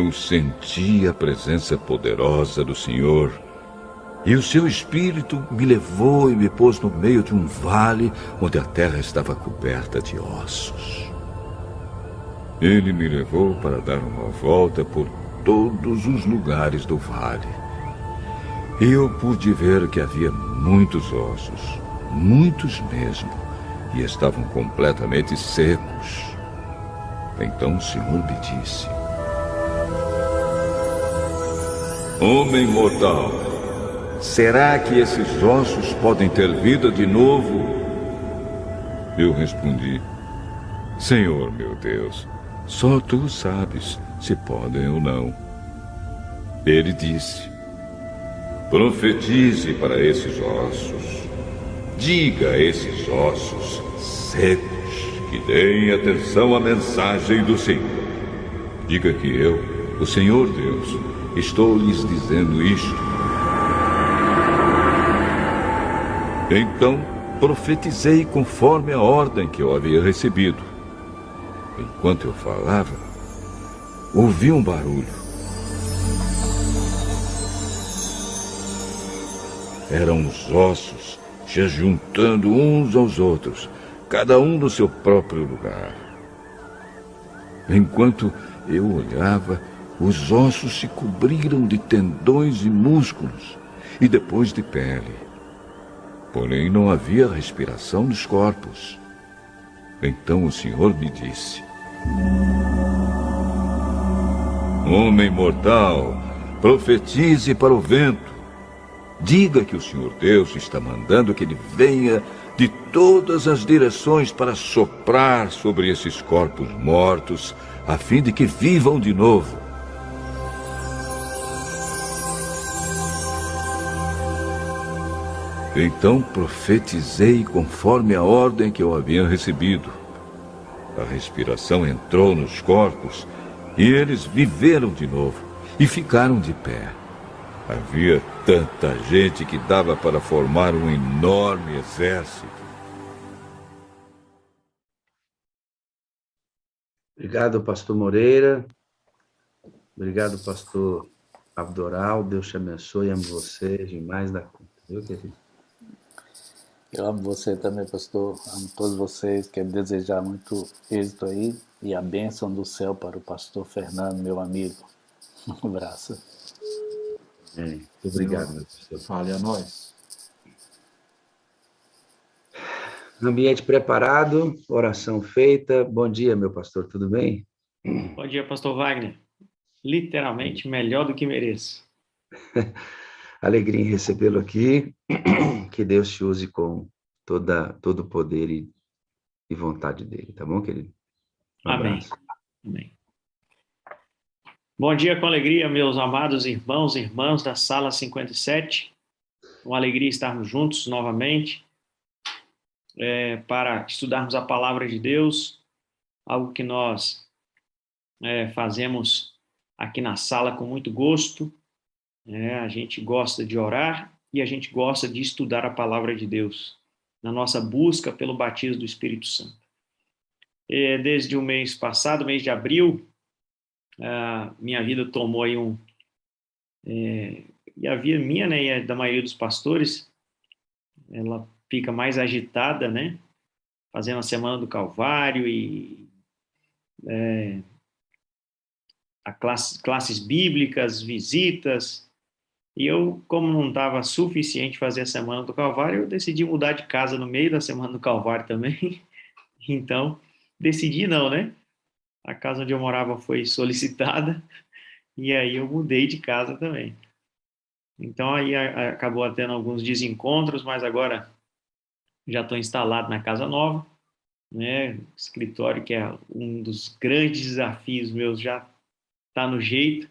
Eu senti a presença poderosa do Senhor, e o seu Espírito me levou e me pôs no meio de um vale onde a terra estava coberta de ossos. Ele me levou para dar uma volta por todos os lugares do vale. E eu pude ver que havia muitos ossos, muitos mesmo, e estavam completamente secos. Então o Senhor me disse: Homem mortal, será que esses ossos podem ter vida de novo? Eu respondi: Senhor meu Deus, só tu sabes se podem ou não. Ele disse: Profetize para esses ossos. Diga a esses ossos secos que deem atenção à mensagem do Senhor. Diga que eu, o Senhor Deus, estou lhes dizendo isto. Então profetizei conforme a ordem que eu havia recebido. Enquanto eu falava, ouvi um barulho. Eram os ossos se juntando uns aos outros, cada um no seu próprio lugar. Enquanto eu olhava, os ossos se cobriram de tendões e músculos, e depois de pele. Porém, não havia respiração nos corpos. Então o Senhor me disse: Homem mortal, profetize para o vento. Diga que o Senhor Deus está mandando que ele venha de todas as direções para soprar sobre esses corpos mortos, a fim de que vivam de novo. Então profetizei conforme a ordem que eu havia recebido. A respiração entrou nos corpos e eles viveram de novo e ficaram de pé. Havia tanta gente que dava para formar um enorme exército. Obrigado, pastor Moreira. Obrigado, pastor Abdoral. Deus te abençoe. Amo você demais da conta. Viu, querido? Eu amo você também, pastor. Amo todos vocês. Quero desejar muito êxito aí e a bênção do céu para o pastor Fernando, meu amigo. Um abraço. Muito obrigado, meu pastor. Fale a nós. Ambiente preparado, oração feita. Bom dia, meu pastor, tudo bem? Bom dia, pastor Wagner. Literalmente melhor do que mereço. Alegria em recebê-lo aqui. Que Deus te use com todo o poder e vontade dele, tá bom, querido? Um abraço. Amém. Bom dia com alegria, meus amados irmãos e irmãs da Sala 57. Uma alegria estarmos juntos novamente para estudarmos a Palavra de Deus, algo que nós fazemos aqui na sala com muito gosto. A gente gosta de orar e a gente gosta de estudar a Palavra de Deus, na nossa busca pelo batismo do Espírito Santo. Desde o mês passado, mês de abril, minha vida tomou aí e a vida minha, né, e a da maioria dos pastores, ela fica mais agitada, né, fazendo a Semana do Calvário e classes bíblicas, visitas, e eu, como não estava suficiente fazer a Semana do Calvário, eu decidi mudar de casa no meio da Semana do Calvário também. Então, decidi não, né? A casa onde eu morava foi solicitada, e aí eu mudei de casa também. Então, aí acabou tendo alguns desencontros, mas agora já estou instalado na casa nova, né? Escritório, que é um dos grandes desafios meus, já está no jeito.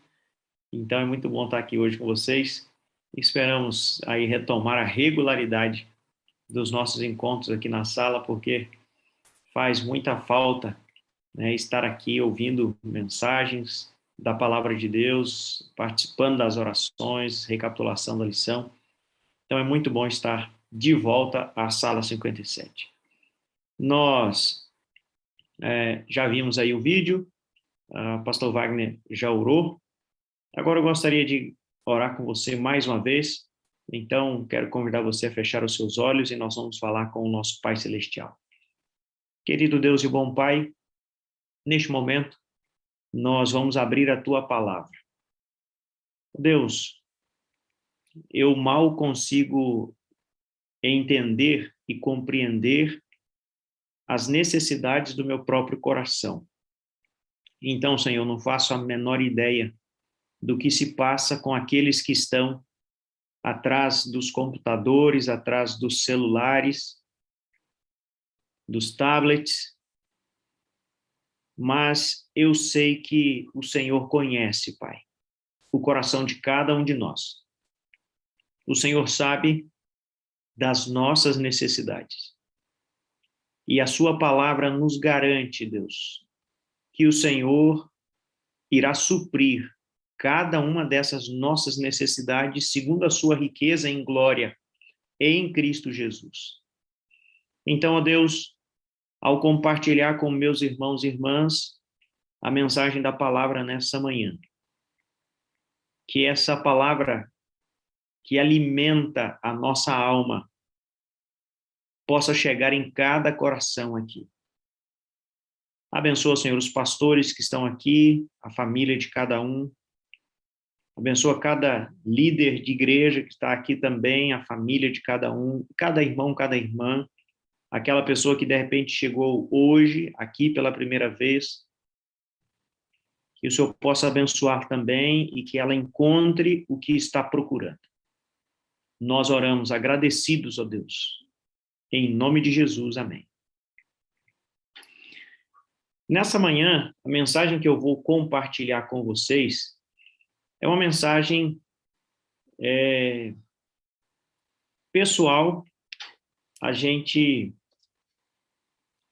Então, é muito bom estar aqui hoje com vocês. Esperamos aí retomar a regularidade dos nossos encontros aqui na sala, porque faz muita falta, né, estar aqui ouvindo mensagens da Palavra de Deus, participando das orações, recapitulação da lição. Então, é muito bom estar de volta à Sala 57. Nós já vimos aí o vídeo, Pastor Wagner já orou. Agora eu gostaria de orar com você mais uma vez. Então, quero convidar você a fechar os seus olhos e nós vamos falar com o nosso Pai Celestial. Querido Deus e bom Pai, neste momento, nós vamos abrir a Tua palavra. Deus, eu mal consigo entender e compreender as necessidades do meu próprio coração. Então, Senhor, não faço a menor ideia do que se passa com aqueles que estão atrás dos computadores, atrás dos celulares, dos tablets, mas eu sei que o Senhor conhece, Pai, o coração de cada um de nós. O Senhor sabe das nossas necessidades. E a sua palavra nos garante, Deus, que o Senhor irá suprir cada uma dessas nossas necessidades segundo a sua riqueza em glória em Cristo Jesus. Então, ó Deus, ao compartilhar com meus irmãos e irmãs a mensagem da palavra nessa manhã, que essa palavra que alimenta a nossa alma possa chegar em cada coração aqui. Abençoa, Senhor, os pastores que estão aqui, a família de cada um. Abençoa cada líder de igreja que está aqui também, a família de cada um, cada irmão, cada irmã, aquela pessoa que de repente chegou hoje, aqui pela primeira vez, que o Senhor possa abençoar também e que ela encontre o que está procurando. Nós oramos agradecidos, ó Deus, em nome de Jesus, amém. Nessa manhã, a mensagem que eu vou compartilhar com vocês é uma mensagem pessoal. A gente,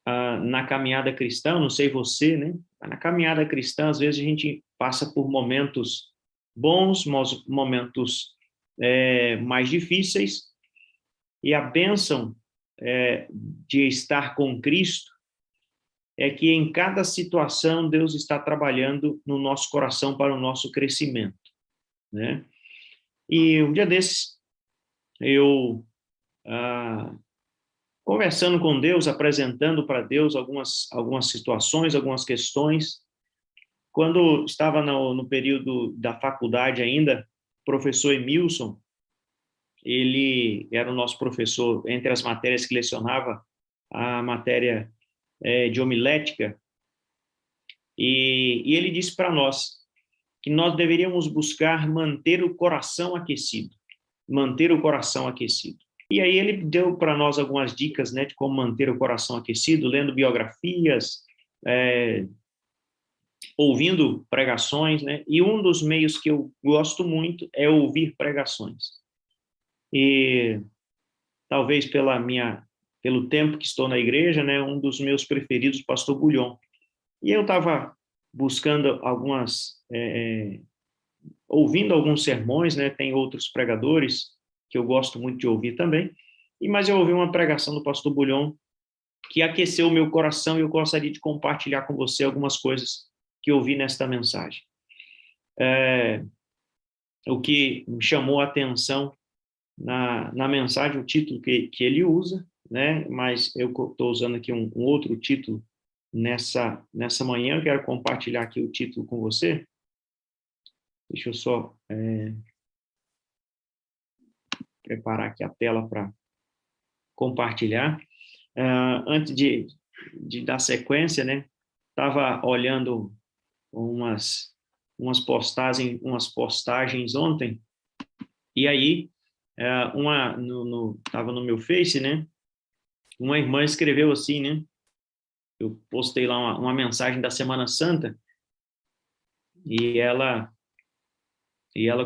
na caminhada cristã, não sei você, né? Na caminhada cristã, às vezes a gente passa por momentos bons, momentos mais difíceis, e a bênção de estar com Cristo é que em cada situação Deus está trabalhando no nosso coração para o nosso crescimento, né? E um dia desses, eu, conversando com Deus, apresentando para Deus algumas situações, algumas questões, quando estava no período da faculdade ainda, o professor Emilson, ele era o nosso professor, entre as matérias que lecionava, a matéria de homilética, e ele disse para nós que nós deveríamos buscar manter o coração aquecido, manter o coração aquecido. E aí ele deu para nós algumas dicas, né, de como manter o coração aquecido, lendo biografias, ouvindo pregações, né, e um dos meios que eu gosto muito é ouvir pregações. E talvez pelo tempo que estou na igreja, né, um dos meus preferidos, o pastor Bulhon. E eu estava buscando ouvindo alguns sermões, né, tem outros pregadores que eu gosto muito de ouvir também, mas eu ouvi uma pregação do pastor Bulhon que aqueceu o meu coração e eu gostaria de compartilhar com você algumas coisas que eu ouvi nesta mensagem. O que me chamou a atenção na mensagem, o título que ele usa, né? Mas eu estou usando aqui um outro título nessa manhã. Eu quero compartilhar aqui o título com você. Deixa eu só preparar aqui a tela para compartilhar. Antes de dar sequência, né? Estava olhando umas postagens ontem, e aí estava no meu Face, né? Uma irmã escreveu assim, né? Eu postei lá uma mensagem da Semana Santa, e ela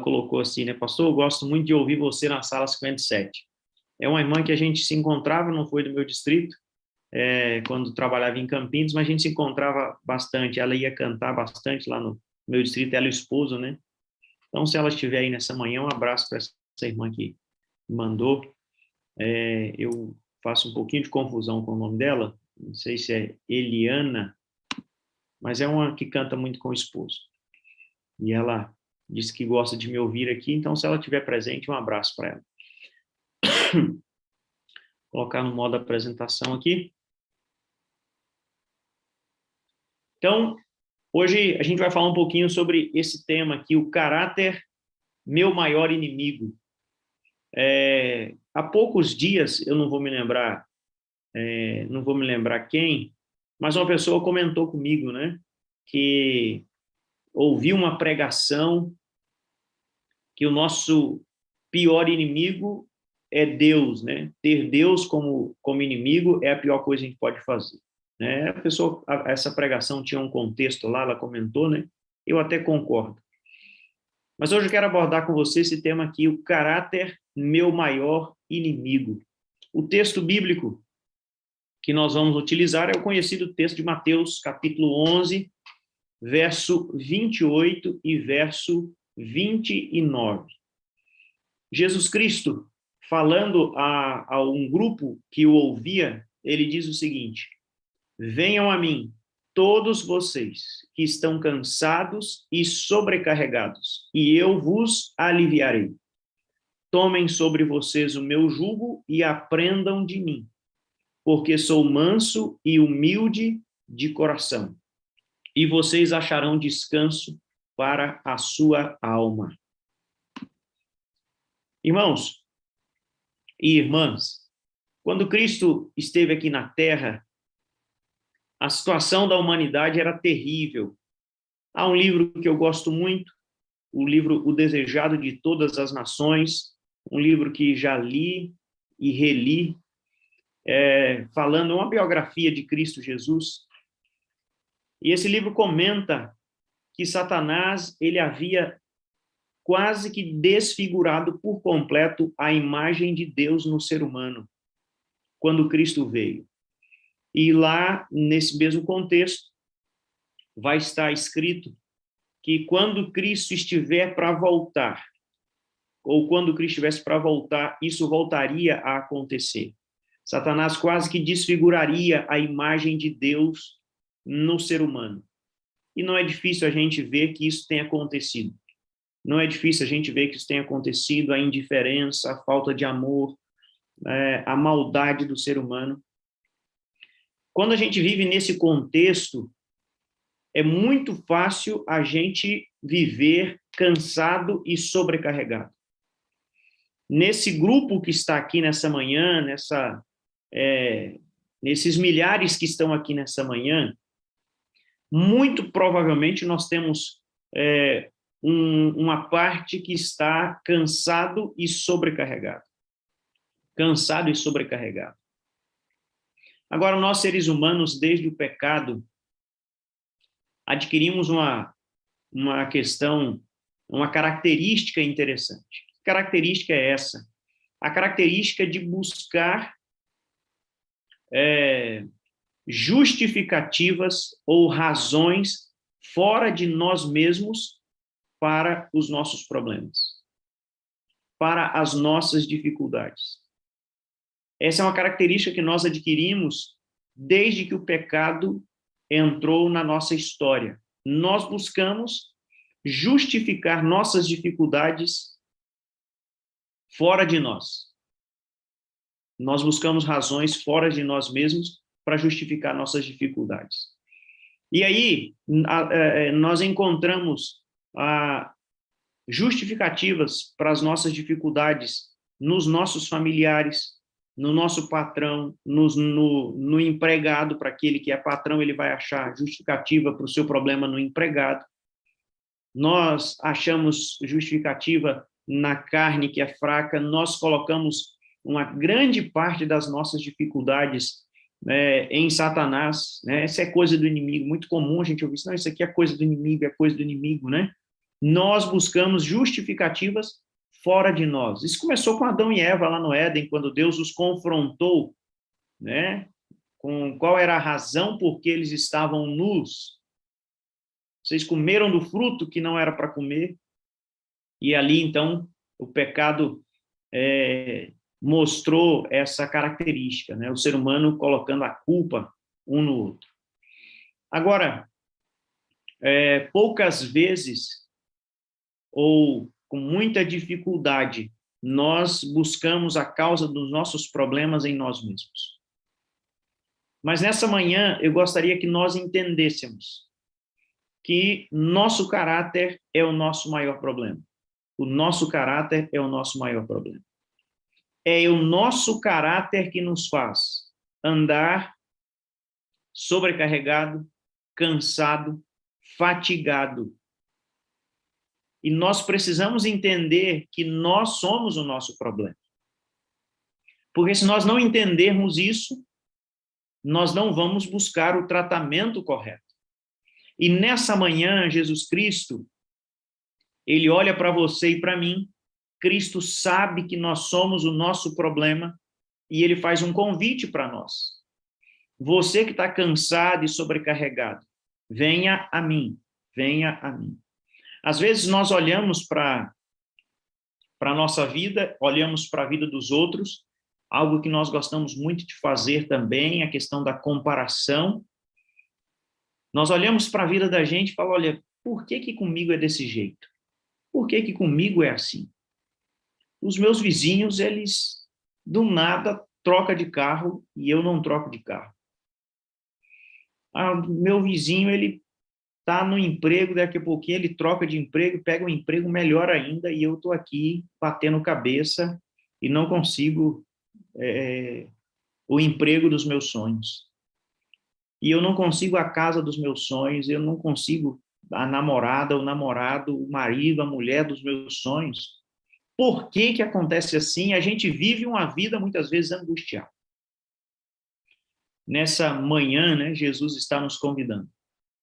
colocou assim, né? Pastor, eu gosto muito de ouvir você na sala 57. É uma irmã que a gente se encontrava, não foi do meu distrito, quando trabalhava em Campinas, mas a gente se encontrava bastante. Ela ia cantar bastante lá no meu distrito, ela e o esposo, né? Então, se ela estiver aí nessa manhã, um abraço para essa irmã que mandou. Eu faço um pouquinho de confusão com o nome dela, não sei se é Eliana, mas é uma que canta muito com o esposo. E ela disse que gosta de me ouvir aqui, então se ela estiver presente, um abraço para ela. Vou colocar no modo apresentação aqui. Então, hoje a gente vai falar um pouquinho sobre esse tema aqui, o caráter, meu maior inimigo. Há poucos dias, eu não vou me lembrar quem, mas uma pessoa comentou comigo, né, que ouviu uma pregação que o nosso pior inimigo é Deus, né? Ter Deus como inimigo é a pior coisa que a gente pode fazer, né? A pessoa, essa pregação tinha um contexto lá, ela comentou, né? Eu até concordo. Mas hoje eu quero abordar com você esse tema aqui, o caráter, meu maior inimigo. O texto bíblico que nós vamos utilizar é o conhecido texto de Mateus, capítulo 11, verso 28 e verso 29. Jesus Cristo, falando a um grupo que o ouvia, ele diz o seguinte: venham a mim, todos vocês que estão cansados e sobrecarregados, e eu vos aliviarei. Tomem sobre vocês o meu jugo e aprendam de mim, porque sou manso e humilde de coração, e vocês acharão descanso para a sua alma. Irmãos e irmãs, quando Cristo esteve aqui na Terra, a situação da humanidade era terrível. Há um livro que eu gosto muito, o livro O Desejado de Todas as Nações, um livro que já li e reli, falando uma biografia de Cristo Jesus. E esse livro comenta que Satanás, ele havia quase que desfigurado por completo a imagem de Deus no ser humano, quando Cristo veio. E lá, nesse mesmo contexto, vai estar escrito que quando Cristo estiver para voltar, ou quando Cristo estivesse para voltar, isso voltaria a acontecer. Satanás quase que desfiguraria a imagem de Deus no ser humano. E não é difícil a gente ver que isso tenha acontecido. Não é difícil a gente ver que isso tenha acontecido, a indiferença, a falta de amor, a maldade do ser humano. Quando a gente vive nesse contexto, é muito fácil a gente viver cansado e sobrecarregado. Nesse grupo que está aqui nessa manhã, nesses milhares que estão aqui nessa manhã, muito provavelmente nós temos uma parte que está cansado e sobrecarregado. Cansado e sobrecarregado. Agora, nós seres humanos, desde o pecado, adquirimos uma questão, uma característica interessante. Que característica é essa? A característica de buscar justificativas ou razões fora de nós mesmos para os nossos problemas, para as nossas dificuldades. Essa é uma característica que nós adquirimos desde que o pecado entrou na nossa história. Nós buscamos justificar nossas dificuldades fora de nós. Nós buscamos razões fora de nós mesmos para justificar nossas dificuldades. E aí, nós encontramos justificativas para as nossas dificuldades nos nossos familiares, no nosso patrão, no empregado. Para aquele que é patrão, ele vai achar justificativa para o seu problema no empregado. Nós achamos justificativa na carne que é fraca, nós colocamos uma grande parte das nossas dificuldades em Satanás, né? Isso é coisa do inimigo, muito comum a gente ouvir isso, não, isso aqui é coisa do inimigo, né? Nós buscamos justificativas fora de nós. Isso começou com Adão e Eva lá no Éden, quando Deus os confrontou, né? Com qual era a razão por que eles estavam nus. Vocês comeram do fruto que não era para comer. E ali, então, o pecado mostrou essa característica, né? O ser humano colocando a culpa um no outro. Agora, poucas vezes, ou com muita dificuldade, nós buscamos a causa dos nossos problemas em nós mesmos. Mas nessa manhã, eu gostaria que nós entendêssemos que nosso caráter é o nosso maior problema. O nosso caráter é o nosso maior problema. É o nosso caráter que nos faz andar sobrecarregado, cansado, fatigado. E nós precisamos entender que nós somos o nosso problema. Porque se nós não entendermos isso, nós não vamos buscar o tratamento correto. E nessa manhã, Jesus Cristo, ele olha para você e para mim. Cristo sabe que nós somos o nosso problema e ele faz um convite para nós. Você que está cansado e sobrecarregado, venha a mim, venha a mim. Às vezes nós olhamos para a nossa vida, olhamos para a vida dos outros, algo que nós gostamos muito de fazer também, a questão da comparação. Nós olhamos para a vida da gente e falamos, olha, por que que comigo é desse jeito? Por que que comigo é assim? Os meus vizinhos, eles do nada trocam de carro e eu não troco de carro. Meu vizinho, ele está no emprego, daqui a pouquinho ele troca de emprego, pega um emprego melhor ainda e eu estou aqui batendo cabeça e não consigo o emprego dos meus sonhos. E eu não consigo a casa dos meus sonhos, eu não consigo a namorada, o namorado, o marido, a mulher dos meus sonhos. Por que que acontece assim? A gente vive uma vida muitas vezes angustiada. Nessa manhã, né, Jesus está nos convidando.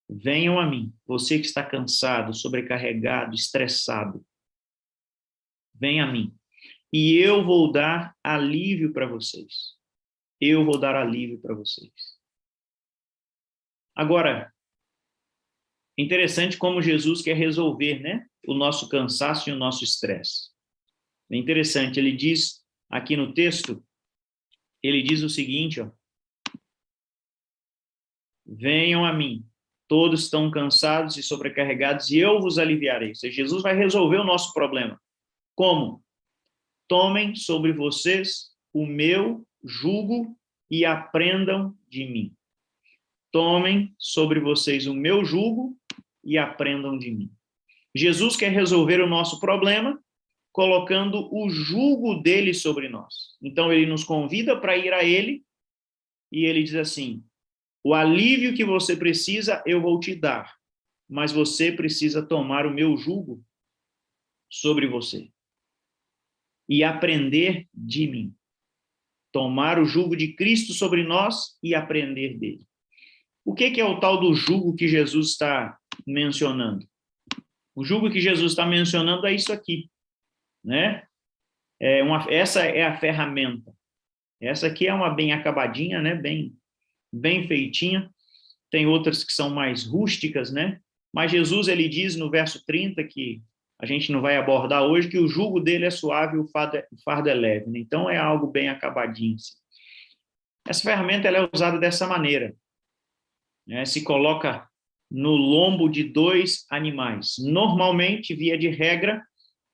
Venham a mim, você que está cansado, sobrecarregado, estressado. Venha a mim. E eu vou dar alívio para vocês. Eu vou dar alívio para vocês. Agora, interessante como Jesus quer resolver, né, o nosso cansaço e o nosso estresse. É interessante, ele diz aqui no texto, ele diz o seguinte, ó, venham a mim, todos estão cansados e sobrecarregados e eu vos aliviarei. Ou seja, Jesus vai resolver o nosso problema. Como? Tomem sobre vocês o meu jugo e aprendam de mim. Tomem sobre vocês o meu jugo e aprendam de mim. Jesus quer resolver o nosso problema colocando o jugo dele sobre nós. Então, ele nos convida para ir a ele e ele diz assim, o alívio que você precisa, eu vou te dar, mas você precisa tomar o meu jugo sobre você e aprender de mim. Tomar o jugo de Cristo sobre nós e aprender dele. O que é o tal do jugo que Jesus está mencionando? O jugo que Jesus está mencionando é isso aqui, né? Essa é a ferramenta. Essa aqui é uma bem acabadinha, né? Bem feitinha. Tem outras que são mais rústicas, né? Mas Jesus, ele diz no verso 30, que a gente não vai abordar hoje, que o jugo dele é suave e o fardo é leve, né? Então, é algo bem acabadinho. Assim. Essa ferramenta ela é usada dessa maneira. Né? Se coloca no lombo de dois animais. Normalmente, via de regra,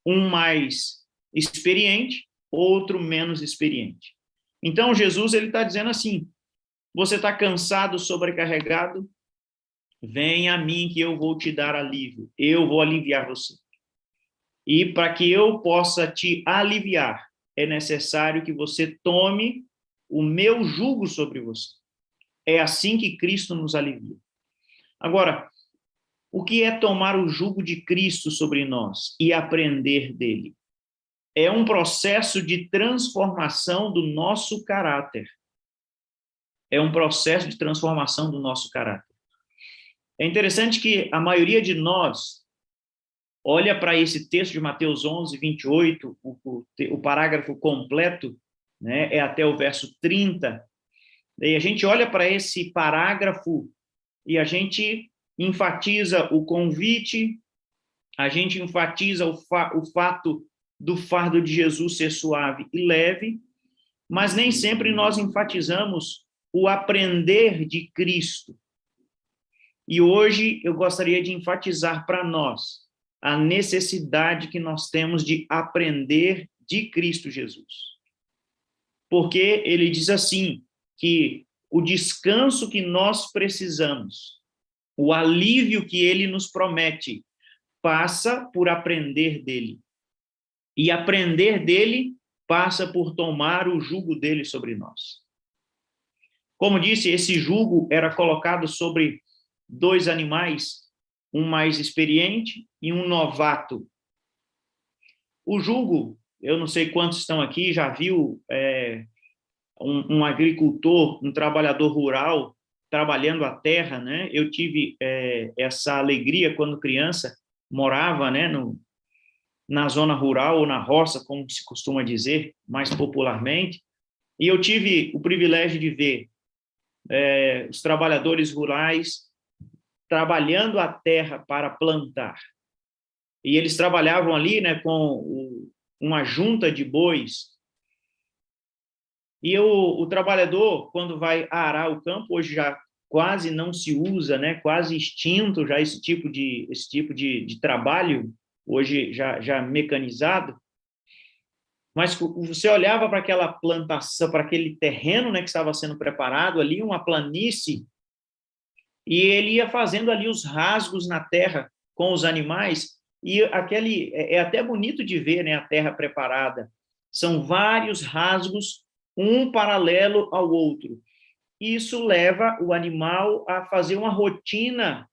um mais experiente, outro menos experiente. Então, Jesus ele está dizendo assim, você está cansado, sobrecarregado? Venha a mim que eu vou te dar alívio. Eu vou aliviar você. E para que eu possa te aliviar, é necessário que você tome o meu jugo sobre você. É assim que Cristo nos alivia. Agora, o que é tomar o jugo de Cristo sobre nós e aprender dele? É um processo de transformação do nosso caráter. É um processo de transformação do nosso caráter. É interessante que a maioria de nós olha para esse texto de Mateus 11, 28, o parágrafo completo, né, é até o verso 30, e a gente olha para esse parágrafo e a gente enfatiza o convite, a gente enfatiza o fato do fardo de Jesus ser suave e leve, mas nem sempre nós enfatizamos o aprender de Cristo. E hoje eu gostaria de enfatizar para nós a necessidade que nós temos de aprender de Cristo Jesus. Porque ele diz assim, que o descanso que nós precisamos, o alívio que ele nos promete, passa por aprender dele. E aprender dele passa por tomar o jugo dele sobre nós. Como disse, esse jugo era colocado sobre 2 animais, um mais experiente e um novato. O jugo, eu não sei quantos estão aqui, já viu um agricultor, um trabalhador rural trabalhando a terra, né? Eu tive essa alegria quando criança, morava, né, na zona rural ou na roça, como se costuma dizer, mais popularmente, e eu tive o privilégio de ver os trabalhadores rurais trabalhando a terra para plantar. E eles trabalhavam ali, né, com uma junta de bois. E o trabalhador, quando vai arar o campo, hoje já quase não se usa, né, quase extinto já esse tipo de trabalho, hoje já mecanizado. Mas você olhava para aquela plantação, para aquele terreno, né, que estava sendo preparado ali, uma planície, e ele ia fazendo ali os rasgos na terra com os animais, e aquele é até bonito de ver, né, a terra preparada. São vários rasgos, um paralelo ao outro. Isso leva o animal a fazer uma rotina,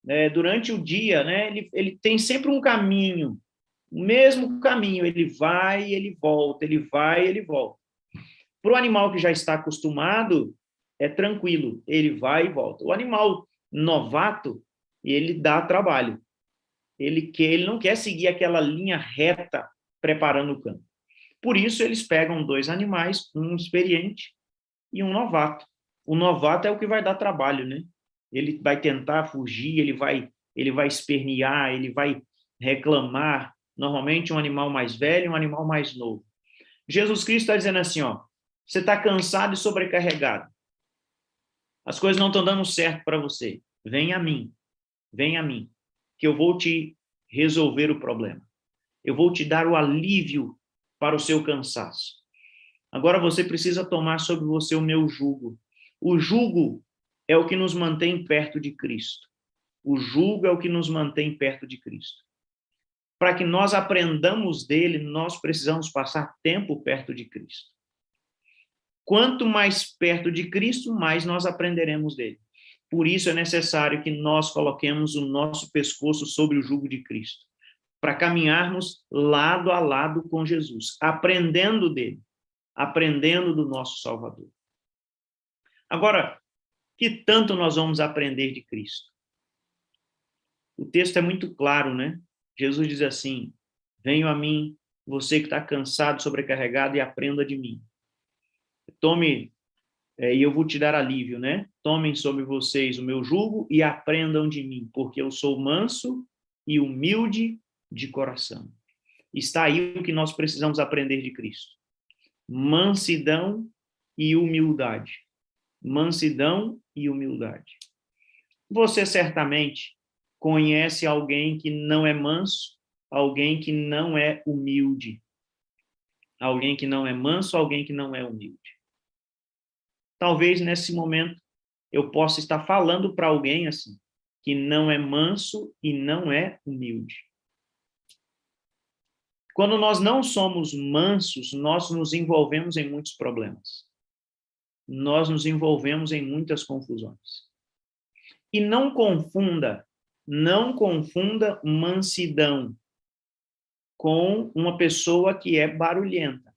né, durante o dia, né? Ele tem sempre um caminho, o mesmo caminho, ele vai, ele volta, ele vai, ele volta. Para o animal que já está acostumado, é tranquilo, ele vai e volta. O animal novato, ele dá trabalho. Ele não quer seguir aquela linha reta preparando o campo. Por isso, eles pegam 2 animais, um experiente e um novato. O novato é o que vai dar trabalho, né? Ele vai tentar fugir, ele vai espernear, ele vai reclamar. Normalmente, um animal mais velho e um animal mais novo. Jesus Cristo está dizendo assim, ó, você está cansado e sobrecarregado. As coisas não estão dando certo para você. Vem a mim, que eu vou te resolver o problema. Eu vou te dar o alívio para o seu cansaço. Agora você precisa tomar sobre você o meu jugo. O jugo é o que nos mantém perto de Cristo. O jugo é o que nos mantém perto de Cristo. Para que nós aprendamos dele, nós precisamos passar tempo perto de Cristo. Quanto mais perto de Cristo, mais nós aprenderemos dele. Por isso é necessário que nós coloquemos o nosso pescoço sobre o jugo de Cristo, para caminharmos lado a lado com Jesus, aprendendo dele, aprendendo do nosso Salvador. Agora, que tanto nós vamos aprender de Cristo? O texto é muito claro, né? Jesus diz assim, venham a mim, você que está cansado, sobrecarregado, e aprenda de mim. Tome, e eu vou te dar alívio, né? Tomem sobre vocês o meu jugo e aprendam de mim, porque eu sou manso e humilde de coração. Está aí o que nós precisamos aprender de Cristo. Mansidão e humildade. Mansidão e humildade. Você certamente conhece alguém que não é manso, alguém que não é humilde. Alguém que não é manso, alguém que não é humilde. Talvez nesse momento eu possa estar falando para alguém assim, que não é manso e não é humilde. Quando nós não somos mansos, nós nos envolvemos em muitos problemas. Nós nos envolvemos em muitas confusões. E não confunda mansidão com uma pessoa que é barulhenta.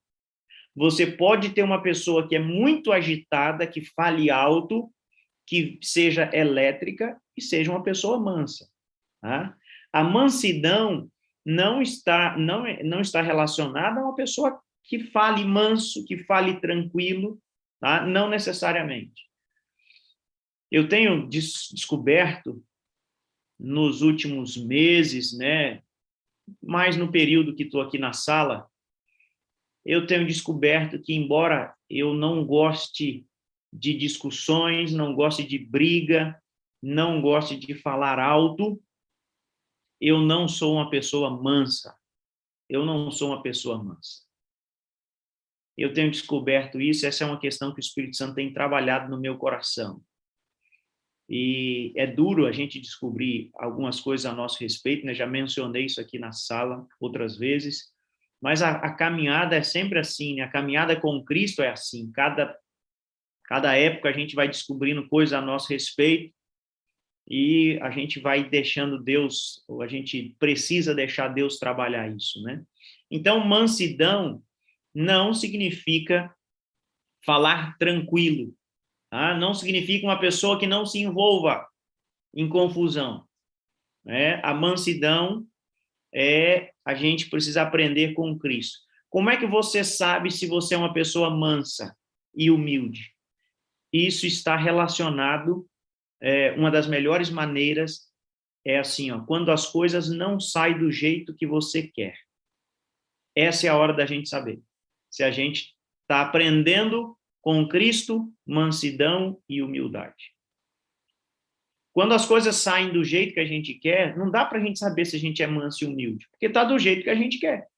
Você pode ter uma pessoa que é muito agitada, que fale alto, que seja elétrica e seja uma pessoa mansa. Tá? A mansidão não está relacionada a uma pessoa que fale manso, que fale tranquilo, tá? Não necessariamente. Eu tenho descoberto nos últimos meses, né, mais no período que estou aqui na sala, eu tenho descoberto que, embora eu não goste de discussões, não goste de briga, não goste de falar alto, eu não sou uma pessoa mansa. Eu não sou uma pessoa mansa. Eu tenho descoberto isso, essa é uma questão que o Espírito Santo tem trabalhado no meu coração. E é duro a gente descobrir algumas coisas a nosso respeito, né? Já mencionei isso aqui na sala outras vezes, mas a caminhada é sempre assim, né? A caminhada com Cristo é assim, cada época a gente vai descobrindo coisas a nosso respeito e a gente vai deixando Deus, ou a gente precisa deixar Deus trabalhar isso, né? Então, mansidão não significa falar tranquilo, tá? Não significa uma pessoa que não se envolva em confusão, né? A mansidão a gente precisa aprender com Cristo. Como é que você sabe se você é uma pessoa mansa e humilde? Isso está relacionado, uma das melhores maneiras é assim, ó, quando as coisas não saem do jeito que você quer. Essa é a hora da gente saber se a gente está aprendendo com Cristo mansidão e humildade. Quando as coisas saem do jeito que a gente quer, não dá para a gente saber se a gente é manso e humilde, porque está do jeito que a gente quer.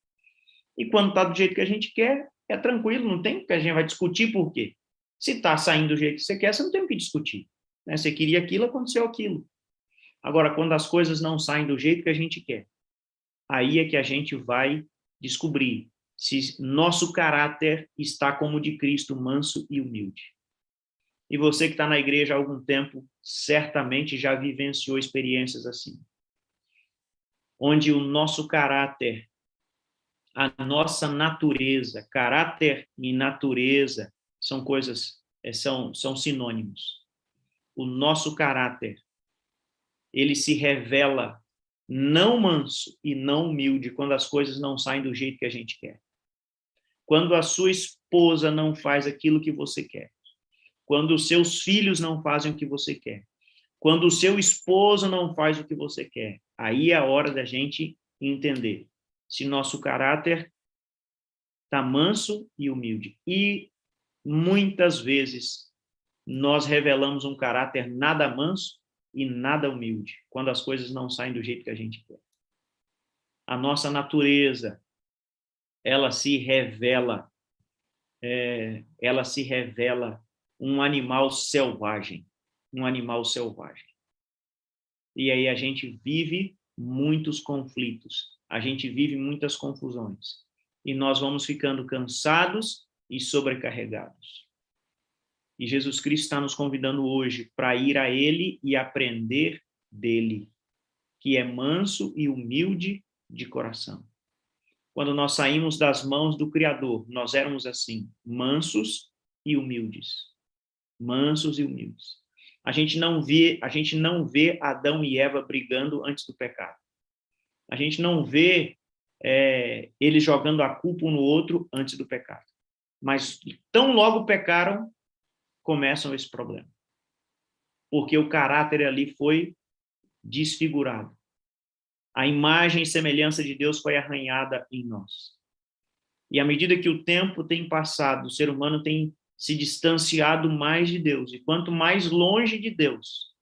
E quando está do jeito que a gente quer, é tranquilo, não tem que a gente vai discutir por quê. Se está saindo do jeito que você quer, você não tem o que discutir, né? Você queria aquilo, aconteceu aquilo. Agora, quando as coisas não saem do jeito que a gente quer, aí é que a gente vai descobrir se nosso caráter está como o de Cristo, manso e humilde. E você que está na igreja há algum tempo, certamente já vivenciou experiências assim, onde o nosso caráter, a nossa natureza, caráter e natureza são coisas, são sinônimos. O nosso caráter, ele se revela não manso e não humilde quando as coisas não saem do jeito que a gente quer. Quando a sua esposa não faz aquilo que você quer. Quando os seus filhos não fazem o que você quer. Quando o seu esposo não faz o que você quer. Aí é a hora da gente entender se nosso caráter está manso e humilde. E muitas vezes nós revelamos um caráter nada manso e nada humilde, quando as coisas não saem do jeito que a gente quer. A nossa natureza, ela se revela um animal selvagem, E aí a gente vive muitos conflitos, a gente vive muitas confusões, e nós vamos ficando cansados e sobrecarregados. E Jesus Cristo está nos convidando hoje para ir a Ele e aprender dele, que é manso e humilde de coração. Quando nós saímos das mãos do Criador, nós éramos assim, mansos e humildes. Mansos e humildes. A gente não vê Adão e Eva brigando antes do pecado. A gente não vê eles jogando a culpa um no outro antes do pecado. Mas tão logo pecaram, começam esse problema. Porque o caráter ali foi desfigurado. A imagem e semelhança de Deus foi arranhada em nós. E à medida que o tempo tem passado, o ser humano tem se distanciado mais de Deus. E quanto mais longe de Deus,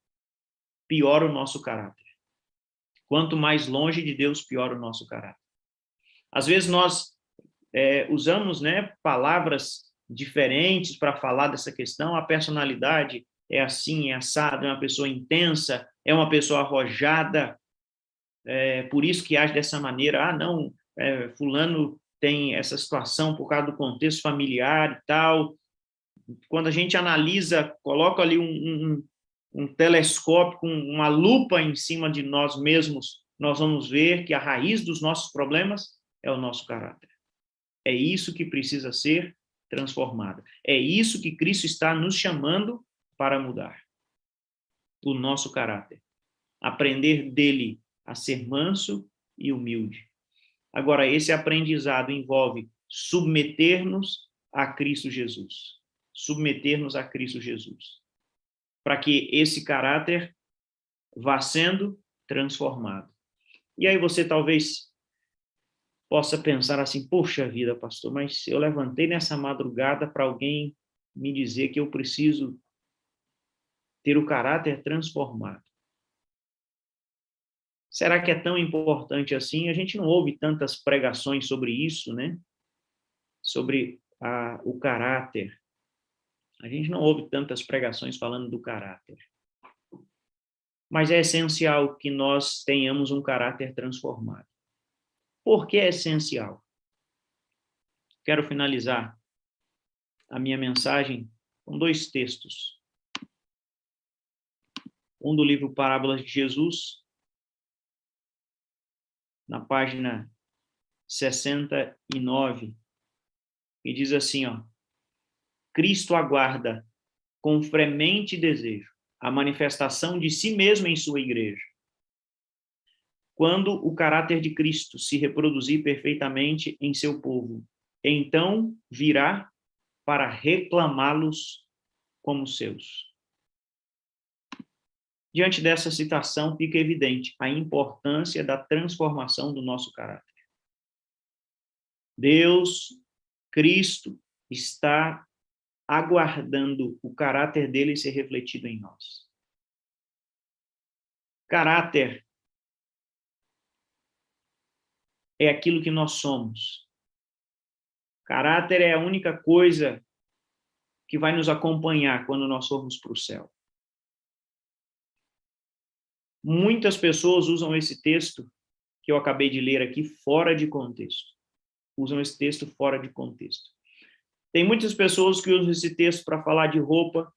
pior o nosso caráter. Quanto mais longe de Deus, pior o nosso caráter. Às vezes nós usamos, palavras diferentes para falar dessa questão. A personalidade é assim, é assado, é uma pessoa intensa, é uma pessoa arrojada, por isso que age dessa maneira. Não, fulano tem essa situação por causa do contexto familiar e tal. Quando a gente analisa, coloca ali um telescópio com uma lupa em cima de nós mesmos, nós vamos ver que a raiz dos nossos problemas é o nosso caráter. É isso que precisa ser transformado. É isso que Cristo está nos chamando para mudar. O nosso caráter. Aprender dele a ser manso e humilde. Agora, esse aprendizado envolve submeter-nos a Cristo Jesus. Submeter-nos a Cristo Jesus. Para que esse caráter vá sendo transformado. E aí você talvez possa pensar assim, poxa vida, pastor, mas eu levantei nessa madrugada para alguém me dizer que eu preciso ter o caráter transformado. Será que é tão importante assim? A gente não ouve tantas pregações sobre isso, né? Sobre o caráter. A gente não ouve tantas pregações falando do caráter. Mas é essencial que nós tenhamos um caráter transformado. Por que é essencial? Quero finalizar a minha mensagem com 2 textos. Um do livro Parábolas de Jesus, na página 69, e diz assim, ó: Cristo aguarda com fremente desejo a manifestação de si mesmo em sua igreja. Quando o caráter de Cristo se reproduzir perfeitamente em seu povo, então virá para reclamá-los como seus. Diante dessa citação, fica evidente a importância da transformação do nosso caráter. Deus, Cristo, está aguardando o caráter dele ser refletido em nós. Caráter é aquilo que nós somos. Caráter é a única coisa que vai nos acompanhar quando nós formos para o céu. Muitas pessoas usam esse texto que eu acabei de ler aqui fora de contexto. Usam esse texto fora de contexto. Tem muitas pessoas que usam esse texto para falar de roupa.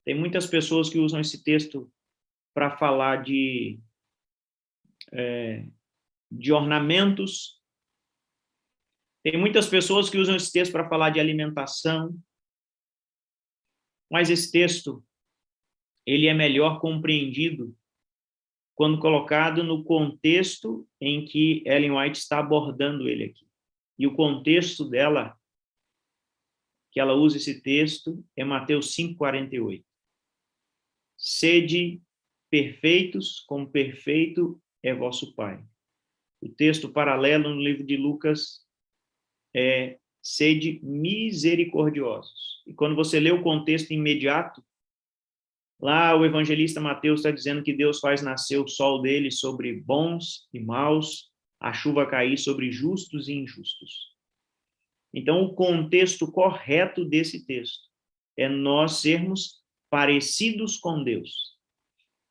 Tem muitas pessoas que usam esse texto para falar de ornamentos. Tem muitas pessoas que usam esse texto para falar de alimentação. Mas esse texto, ele é melhor compreendido quando colocado no contexto em que Ellen White está abordando ele aqui. E o contexto dela, que ela usa esse texto, é Mateus 5,48. Sede perfeitos, como perfeito é vosso Pai. O texto paralelo no livro de Lucas é sede misericordiosos. E quando você lê o contexto imediato, lá o evangelista Mateus está dizendo que Deus faz nascer o sol dele sobre bons e maus, a chuva cair sobre justos e injustos. Então, o contexto correto desse texto é nós sermos parecidos com Deus,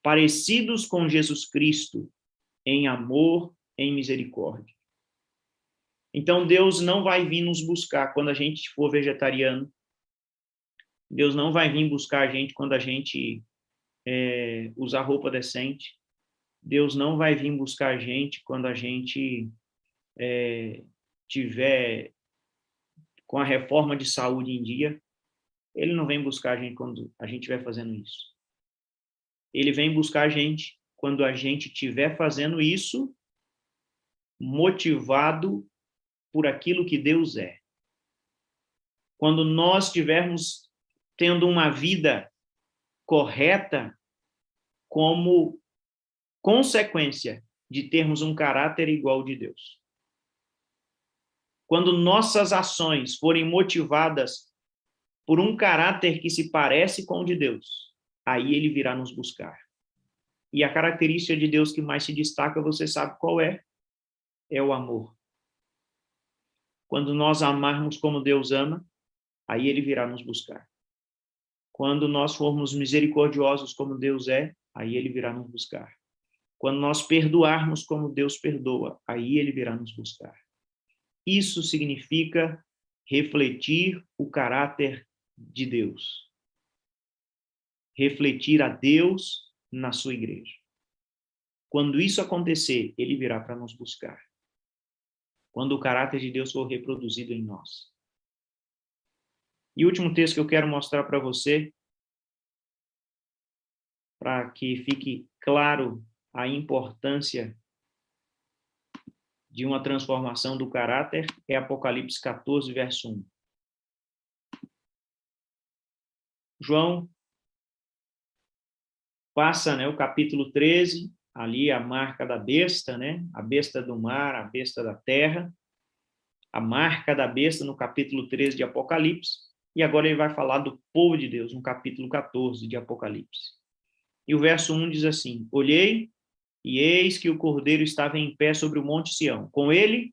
parecidos com Jesus Cristo, em amor, em misericórdia. Então, Deus não vai vir nos buscar quando a gente for vegetariano. Deus não vai vir buscar a gente quando a gente usar roupa decente. Deus não vai vir buscar a gente quando a gente tiver com a reforma de saúde em dia. Ele não vem buscar a gente quando a gente estiver fazendo isso. Ele vem buscar a gente quando a gente estiver fazendo isso motivado por aquilo que Deus é. Quando nós estivermos tendo uma vida correta como consequência de termos um caráter igual de Deus. Quando nossas ações forem motivadas por um caráter que se parece com o de Deus, aí ele virá nos buscar. E a característica de Deus que mais se destaca, você sabe qual é? É o amor. Quando nós amarmos como Deus ama, aí ele virá nos buscar. Quando nós formos misericordiosos como Deus é, aí ele virá nos buscar. Quando nós perdoarmos como Deus perdoa, aí ele virá nos buscar. Isso significa refletir o caráter de Deus. Refletir a Deus na sua igreja. Quando isso acontecer, ele virá para nos buscar. Quando o caráter de Deus for reproduzido em nós. E o último texto que eu quero mostrar para você, para que fique claro a importância de uma transformação do caráter, é Apocalipse 14, verso 1. João passa, o capítulo 13, ali a marca da besta, a besta do mar, a besta da terra, a marca da besta no capítulo 13 de Apocalipse, E agora ele vai falar do povo de Deus, no capítulo 14 de Apocalipse. E o verso 1 diz assim: Olhei, e eis que o Cordeiro estava em pé sobre o monte Sião. Com ele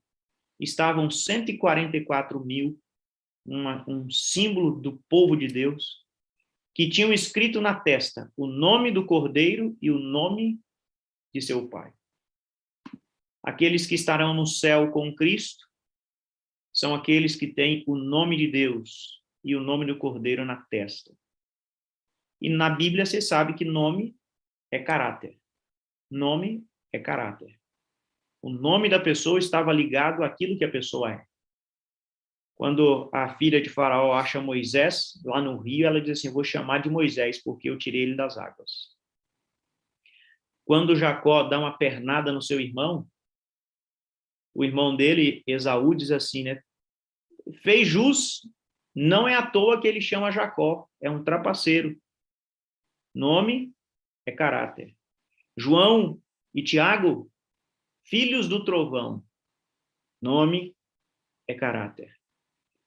estavam 144.000, um símbolo do povo de Deus, que tinham escrito na testa o nome do Cordeiro e o nome de seu Pai. Aqueles que estarão no céu com Cristo são aqueles que têm o nome de Deus e o nome do Cordeiro na testa. E na Bíblia você sabe que nome é caráter. Nome é caráter. O nome da pessoa estava ligado àquilo que a pessoa é. Quando a filha de Faraó acha Moisés lá no rio, ela diz assim: vou chamar de Moisés, porque eu tirei ele das águas. Quando Jacó dá uma pernada no seu irmão, o irmão dele, Esaú, diz assim, né? Fez jus, não é à toa que ele chama Jacó, é um trapaceiro. Nome é caráter. João e Tiago, filhos do trovão. Nome é caráter.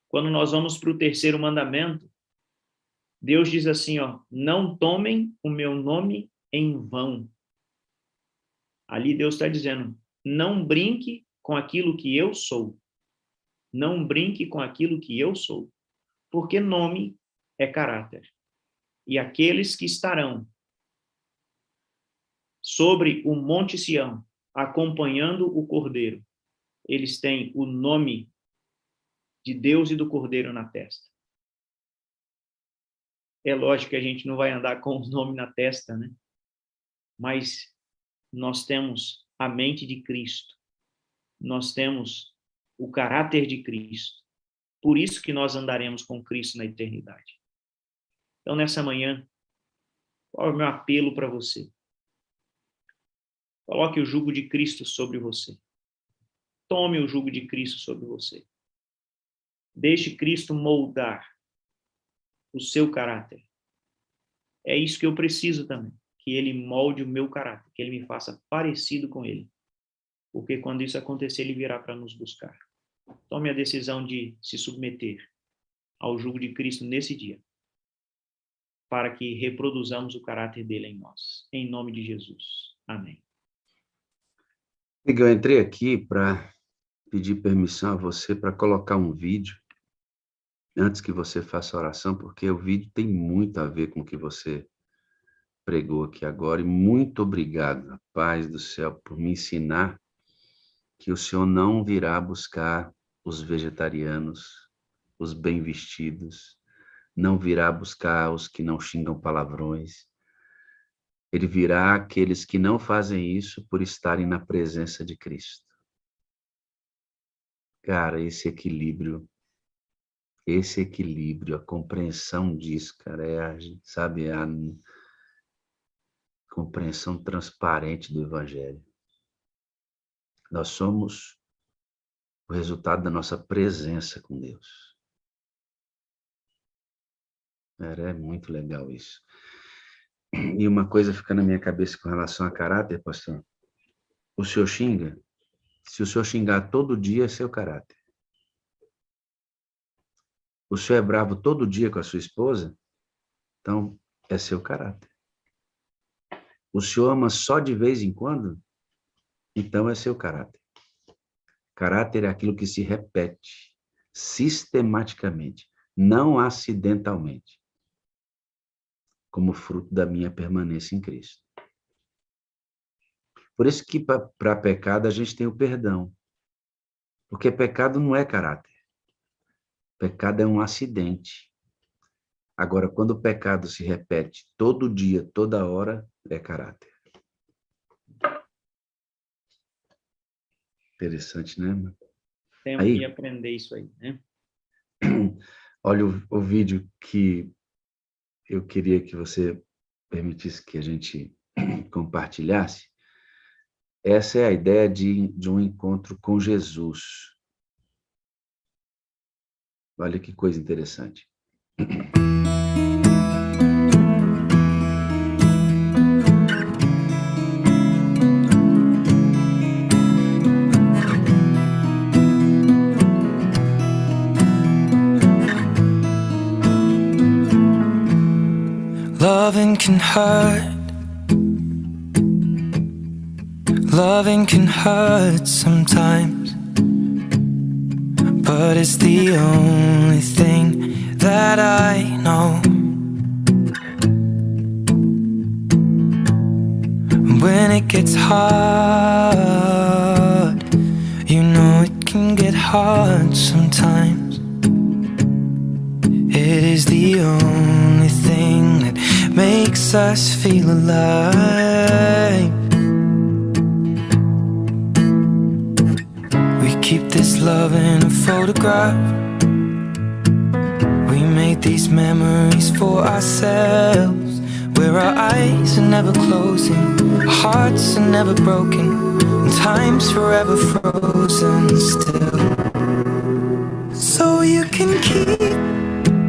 Quando nós vamos para o terceiro mandamento, Deus diz assim, ó, não tomem o meu nome em vão. Ali Deus está dizendo, não brinque com aquilo que eu sou. Não brinque com aquilo que eu sou. Porque nome é caráter. E aqueles que estarão sobre o Monte Sião, acompanhando o Cordeiro, eles têm o nome de Deus e do Cordeiro na testa. É lógico que a gente não vai andar com o nome na testa, né? Mas nós temos a mente de Cristo. Nós temos o caráter de Cristo. Por isso que nós andaremos com Cristo na eternidade. Então, nessa manhã, qual é o meu apelo para você? Coloque o jugo de Cristo sobre você. Tome o jugo de Cristo sobre você. Deixe Cristo moldar o seu caráter. É isso que eu preciso também, que Ele molde o meu caráter, que Ele me faça parecido com Ele. Porque quando isso acontecer, Ele virá para nos buscar. Tome a decisão de se submeter ao jugo de Cristo nesse dia, para que reproduzamos o caráter dele em nós. Em nome de Jesus. Amém. Eu entrei aqui para pedir permissão a você para colocar um vídeo antes que você faça a oração, porque o vídeo tem muito a ver com o que você pregou aqui agora. E muito obrigado, Paz do céu, por me ensinar que o Senhor não virá buscar os vegetarianos, os bem vestidos, não virá buscar os que não xingam palavrões. Ele virá aqueles que não fazem isso por estarem na presença de Cristo. Cara, esse equilíbrio, a compreensão disso, cara, sabe, a compreensão transparente do Evangelho. Nós somos o resultado da nossa presença com Deus. Cara, é muito legal isso. E uma coisa fica na minha cabeça com relação a caráter, pastor. O senhor xinga? Se o senhor xingar todo dia, é seu caráter. O senhor é bravo todo dia com a sua esposa? Então, é seu caráter. O senhor ama só de vez em quando? Então, é seu caráter. Caráter é aquilo que se repete sistematicamente, não acidentalmente, como fruto da minha permanência em Cristo. Por isso que para pecado a gente tem o perdão. Porque pecado não é caráter. Pecado é um acidente. Agora, quando o pecado se repete todo dia, toda hora, é caráter. Interessante, né, mano? Temos que aprender isso aí, né? Olha o vídeo que eu queria que você permitisse que a gente compartilhasse. Essa é a ideia de um encontro com Jesus. Olha que coisa interessante. can hurt. Loving can hurt sometimes, but it's the only thing that I know. When it gets hard, you know it can get hard sometimes. It is the only thing that makes us feel alive. We keep this love in a photograph. We made these memories for ourselves, where our eyes are never closing, our hearts are never broken, and time's forever frozen still. So you can keep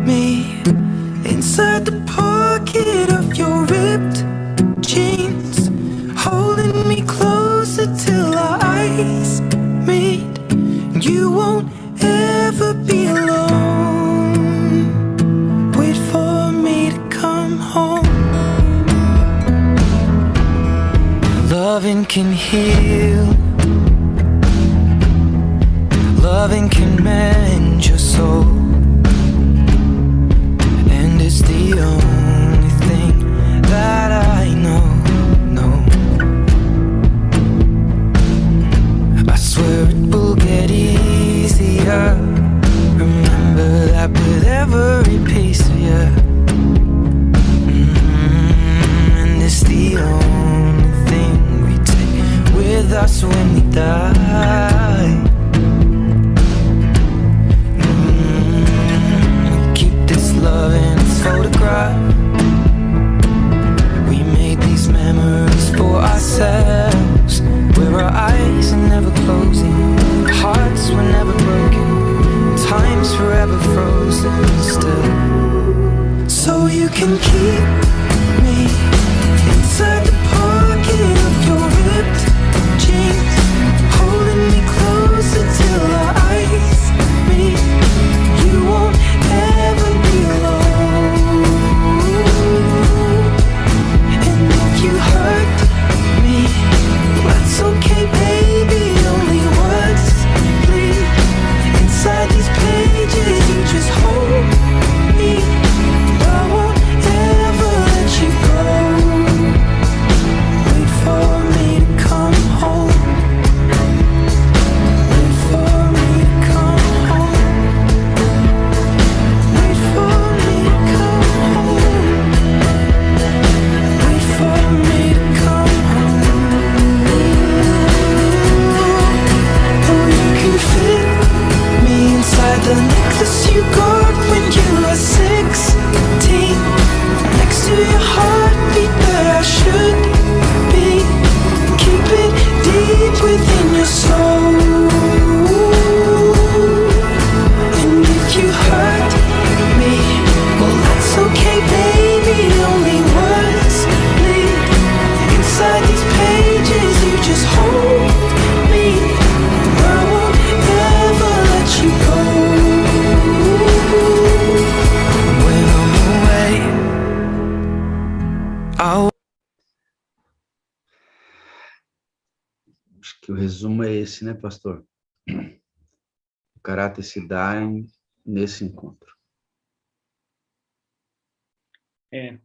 me inside the pocket of your ripped jeans, holding me closer till our eyes meet. You won't ever be alone. Wait for me to come home. Loving can heal. Loving can mend your soul. And it's the only thing that I know. I swear it will get easier. Remember that with every piece of you. And it's the only thing we take with us when we die. We keep this love in its photograph. We made these memories for ourselves, where our eyes are never closing, hearts were never broken, time's forever frozen still. So you can keep me inside the pocket of your ripped jeans, holding me closer till our eyes meet. You won't ever be alone. And if you hurt me, that's okay, baby. Only words bleed inside these pages. You just hold me. I won't ever let you go. Wait for me to come home. Wait for me to come home. Wait for me to come home. Wait for me to come home. Oh, you can fit me inside the necklace you got when you were 16, next to your heartbeat where I should be. Keep it deep within your soul. And if you hurt me, well, that's okay, baby. Only words bleed inside these pages. You just hold me. I won't ever let you go. When I'm away, I'll... Acho que o resumo é esse, né, pastor? O caráter se dá nesse encontro.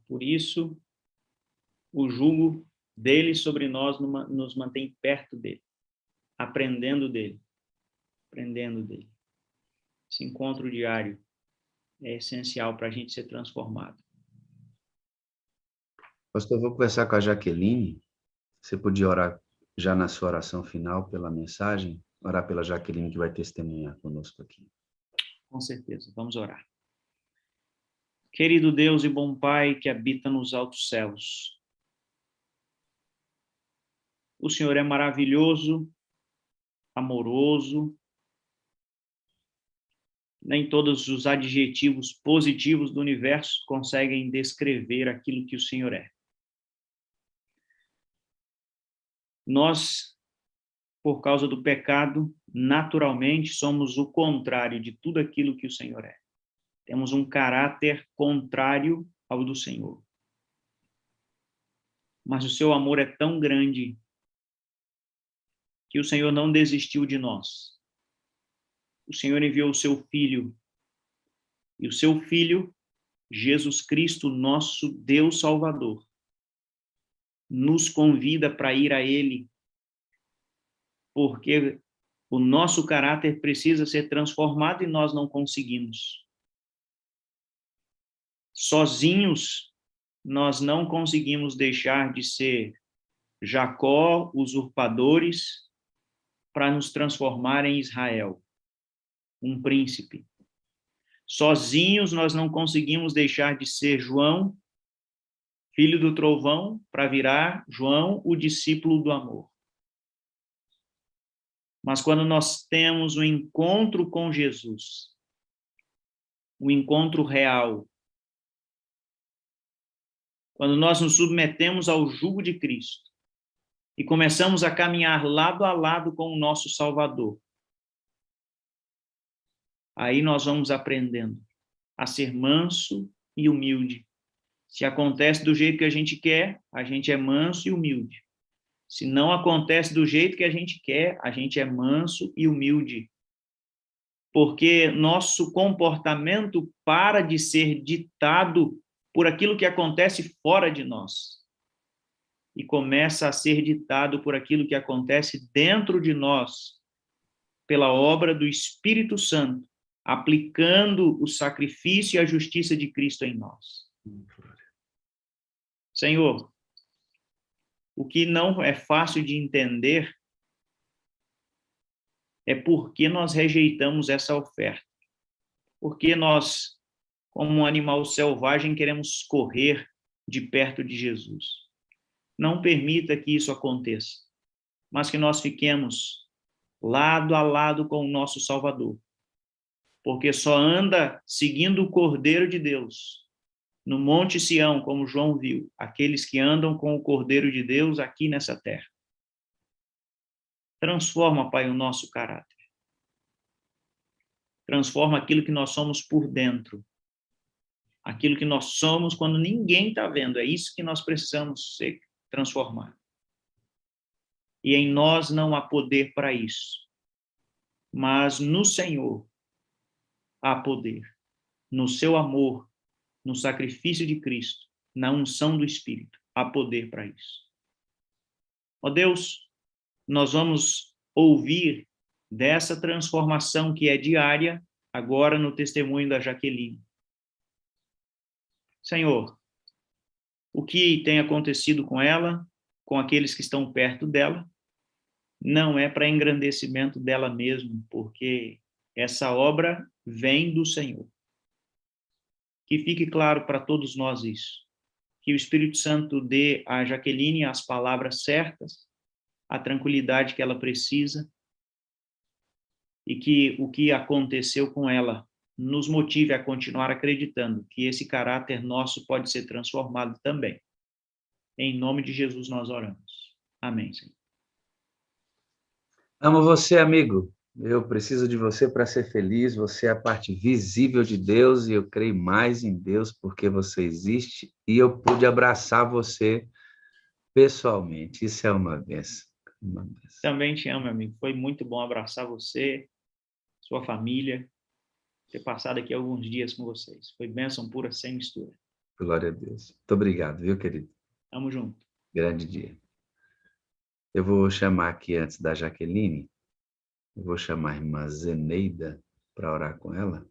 Por isso, o jugo dele sobre nós nos mantém perto dele, aprendendo dele. Esse encontro diário é essencial para a gente ser transformado. Pastor, eu vou conversar com a Jaqueline. Você podia orar já na sua oração final pela mensagem? Orar pela Jaqueline que vai testemunhar conosco aqui. Com certeza, vamos orar. Querido Deus e bom Pai que habita nos altos céus, o Senhor é maravilhoso, amoroso. Nem todos os adjetivos positivos do universo conseguem descrever aquilo que o Senhor é. Nós, por causa do pecado, naturalmente somos o contrário de tudo aquilo que o Senhor é. Temos um caráter contrário ao do Senhor. Mas o seu amor é tão grande que o Senhor não desistiu de nós. O Senhor enviou o seu Filho, e o seu Filho, Jesus Cristo, nosso Deus Salvador, nos convida para ir a Ele, porque o nosso caráter precisa ser transformado e nós não conseguimos. Sozinhos, nós não conseguimos deixar de ser Jacó, usurpadores, para nos transformar em Israel, um príncipe. Sozinhos, nós não conseguimos deixar de ser João, filho do trovão, para virar João, o discípulo do amor. Mas quando nós temos um encontro com Jesus, um encontro real, quando nós nos submetemos ao jugo de Cristo e começamos a caminhar lado a lado com o nosso Salvador, aí nós vamos aprendendo a ser manso e humilde. Se acontece do jeito que a gente quer, a gente é manso e humilde. Se não acontece do jeito que a gente quer, a gente é manso e humilde. Porque nosso comportamento para de ser ditado por aquilo que acontece fora de nós e começa a ser ditado por aquilo que acontece dentro de nós, pela obra do Espírito Santo, aplicando o sacrifício e a justiça de Cristo em nós. Senhor, o que não é fácil de entender é por que nós rejeitamos essa oferta. Porque nós, como um animal selvagem, queremos correr de perto de Jesus. Não permita que isso aconteça, mas que nós fiquemos lado a lado com o nosso Salvador. Porque só anda seguindo o Cordeiro de Deus no Monte Sião, como João viu, aqueles que andam com o Cordeiro de Deus aqui nessa terra. Transforma, Pai, o nosso caráter. Transforma aquilo que nós somos por dentro. Aquilo que nós somos quando ninguém está vendo. É isso que nós precisamos ser transformar. E em nós não há poder para isso. Mas no Senhor há poder. No seu amor, no sacrifício de Cristo, na unção do Espírito, há poder para isso. Ó Deus, nós vamos ouvir dessa transformação que é diária, agora no testemunho da Jaqueline. Senhor, o que tem acontecido com ela, com aqueles que estão perto dela, não é para engrandecimento dela mesma, porque essa obra vem do Senhor. Que fique claro para todos nós isso. Que o Espírito Santo dê a Jaqueline as palavras certas, a tranquilidade que ela precisa, e que o que aconteceu com ela nos motive a continuar acreditando que esse caráter nosso pode ser transformado também. Em nome de Jesus nós oramos. Amém, Senhor. Amo você, amigo. Eu preciso de você para ser feliz. Você é a parte visível de Deus e eu creio mais em Deus porque você existe e eu pude abraçar você pessoalmente. Isso é uma bênção. Também te amo, meu amigo. Foi muito bom abraçar você, sua família, ter passado aqui alguns dias com vocês. Foi bênção pura, sem mistura. Glória a Deus. Muito obrigado, viu, querido? Tamo junto. Grande dia. Eu vou chamar aqui, antes da Jaqueline, eu vou chamar a irmã Zeneida para orar com ela.